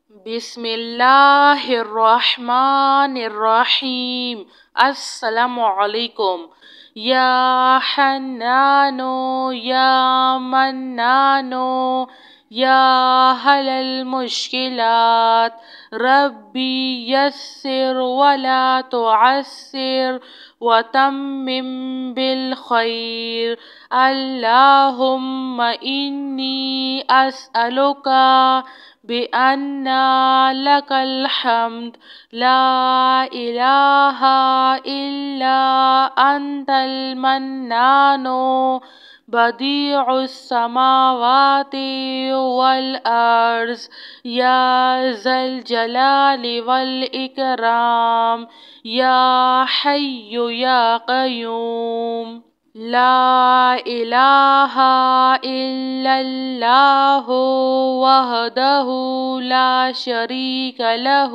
بسم الله الرحمن الرحيم. السلام عليكم. يا حنان يا منان يا هل المشكلات ربي يسر ولا تعسر وتمم بالخير. اللهم إني أسألك بأن لك الحمد لا إله إلا أنت المنان بديع السماوات والأرض يا ذا الجلال والإكرام يا حي يا قيوم. لا إله إلا الله وحده لا شريك له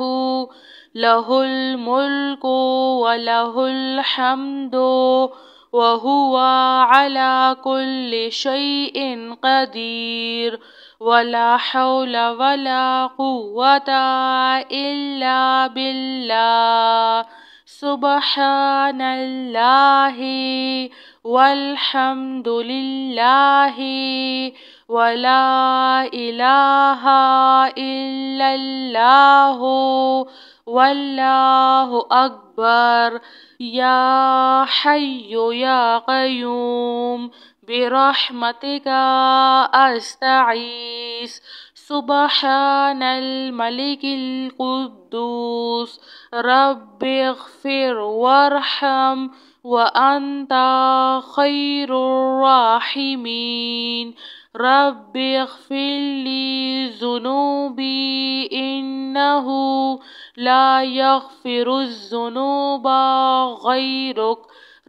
له الملك وله الحمد وهو على كل شيء قدير. ولا حول ولا قوة إلا بالله. سبحان الله والحمد لله ولا إله إلا الله والله أكبر. يا حي يا قيوم برحمتك أستغيث. سبحان الملك القدوس رب اغفر وارحم وأنت خير الراحمين. رب اغفر لي ذنوبي إنه لا يغفر الذنوب غيرك.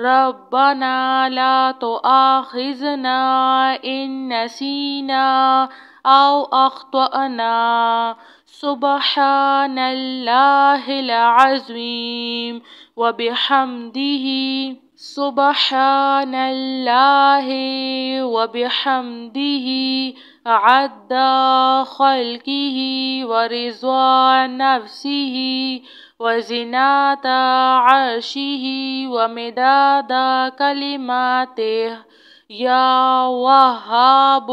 ربنا لا تؤاخذنا إن نسينا أو أخطأنا. سبحان الله العظيم وبحمده. سبحان الله وبحمده عد خلقه ورضا نفسه وزنة عرشه ومداد كلماته. يا وهاب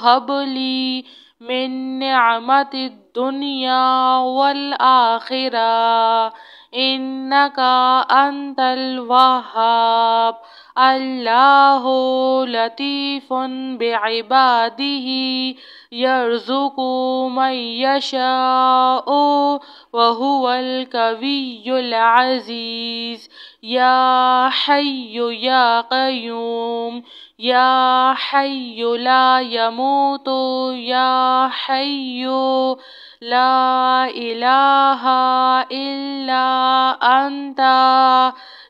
هب لي من نعمة الدنيا والآخرة إنك أنت الوهاب. الله لطيف بعباده يرزق من يشاء وهو القوي العزيز. يا حي يا قيوم يا حي لا يموت يا حي لا إله إلا أنت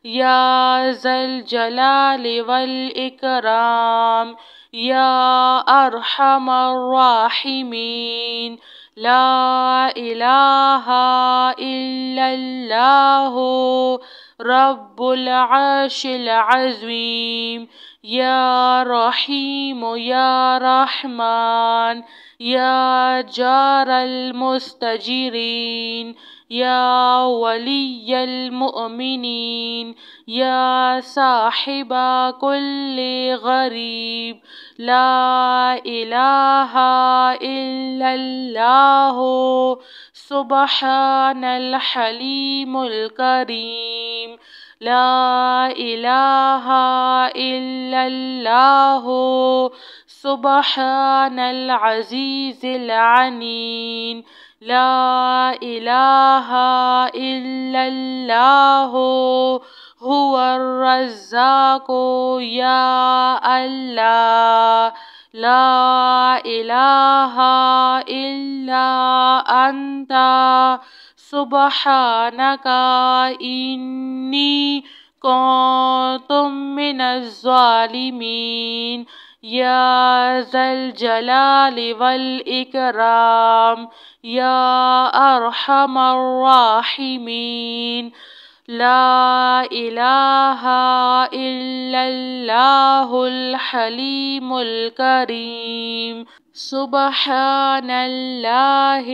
يا ذا الجلال والإكرام يا أرحم الراحمين. لا إله إلا الله رب العرش العظيم. يا رحيم يا رحمن يا جار المستجيرين يا ولي المؤمنين يا صاحب كل غريب. لا إله إلا الله سبحان الحليم الكريم. لا إله إلا الله سبحان العزيز العليم. لا إله إلا الله هو الرزاق يا الله. لا إله إلا أنت سبحانك إني كنت من الظالمين. يا ذا الجلال والإكرام يا أرحم الراحمين. لا إله إلا الله الحليم الكريم سبحان الله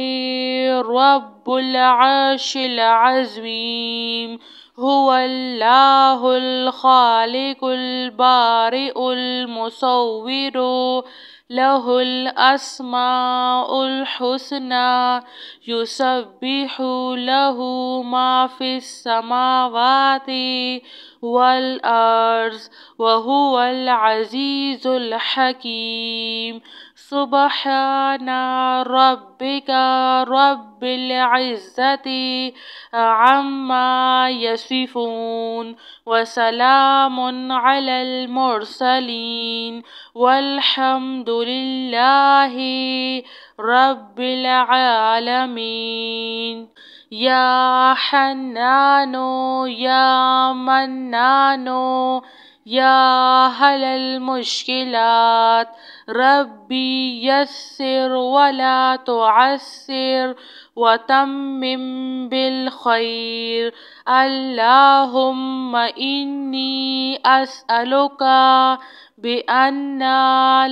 رب العرش العظيم هو الله الخالق البارئ المصور له الأسماء الحسنى يسبح له ما في السماوات والأرض وهو العزيز الحكيم سبحان ربك رب العزة عما يصفون وسلام على المرسلين والحمد لله رب العالمين يا حنان يا منان يا هل المشكلات ربي يسر ولا تعسر وتمم بالخير اللهم إني أسألك بأن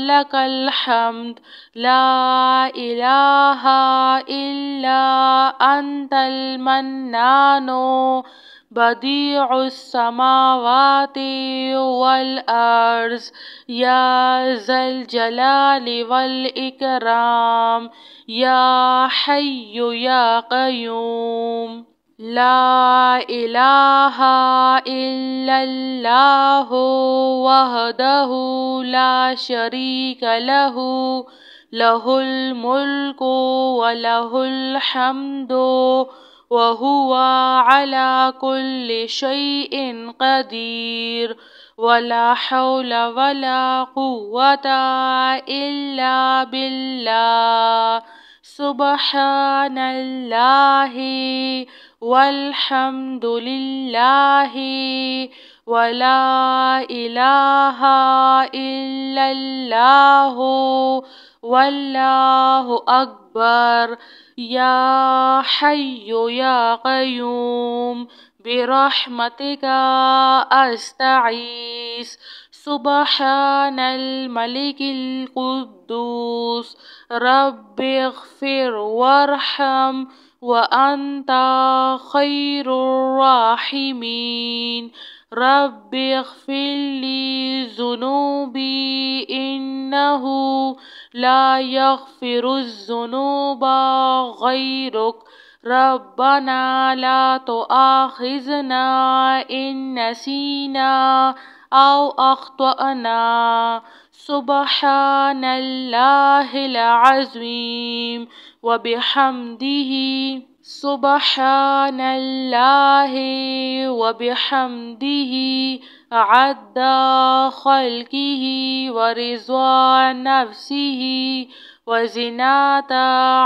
لك الحمد لا إله إلا أنت المنان بديع السماوات والأرض يا ذا الجلال والإكرام يا حي يا قيوم لا إله إلا الله وحده لا شريك له له الملك وله الحمد وهو على كل شيء قدير ولا حول ولا قوة إلا بالله سبحان الله والحمد لله ولا إله إلا الله والله أكبر يا حي يا قيوم برحمتك أستعيذ سبحان الملك القدوس رب اغفر وارحم وأنت خير الراحمين رب اغفر لي ذنوبي إنه لا يغفر الذنوب غيرك ربنا لا تؤاخذنا إن نسينا أو أخطأنا سبحان الله العظيم وبحمده سبحان الله وبحمده عد خلقه ورضا نفسه وزنة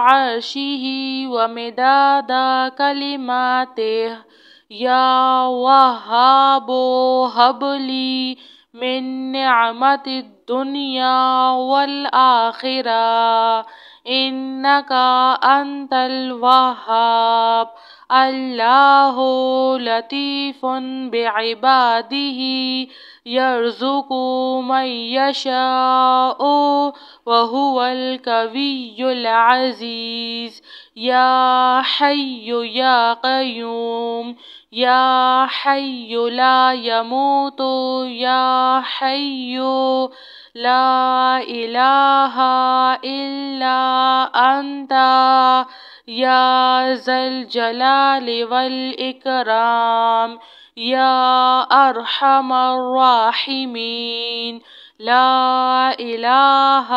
عرشه ومداد كلماته يا وهاب هب لي من نعمة الدنيا والآخرة إنك أنت الوهاب الله لطيف بعباده يرزق من يشاء وهو القوي العزيز يا حي يا قيوم يا حي لا يموت يا حي لا إله إلا أنت يا ذا الجلال والإكرام يا أرحم الراحمين لا إله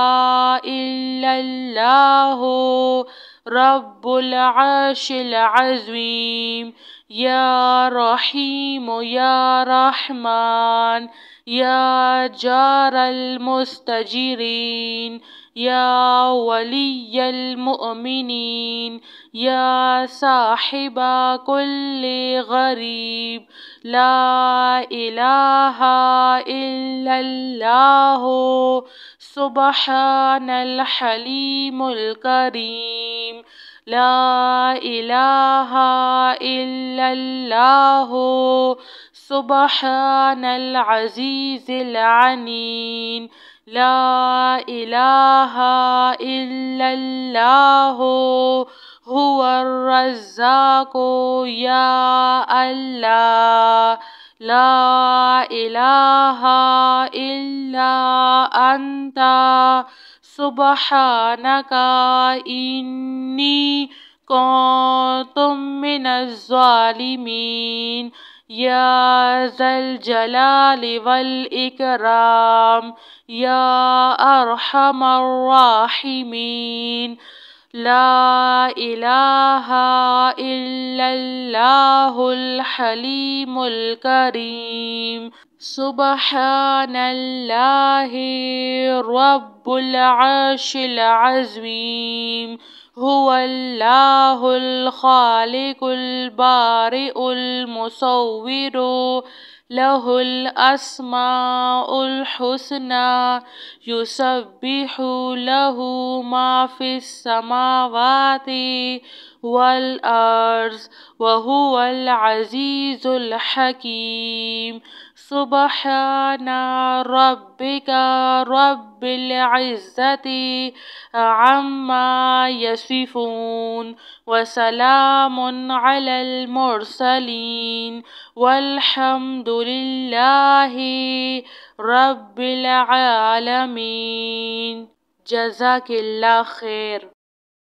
إلا الله رب العرش العظيم يا رحيم يا رحمن يا جار المستجيرين يا ولي المؤمنين يا صاحب كل غريب لا إله إلا الله سبحان الحليم الكريم لا إله إلا الله سبحان العزيز العليم لا إله إلا الله هو الرزاق يا الله لا إله إلا أنت سبحانك إني كنت من الظالمين يا ذا الجلال والإكرام يا أرحم الراحمين لا إله إلا الله الحليم الكريم سبحان الله رب العرش العظيم هو الله الخالق البارئ المصور له الأسماء الحسنى يسبح له ما في السماوات والأرض وهو العزيز الحكيم سبحان ربك رب العزة عما يصفون وسلام على المرسلين والحمد لله رب العالمين. جزاك الله خیر.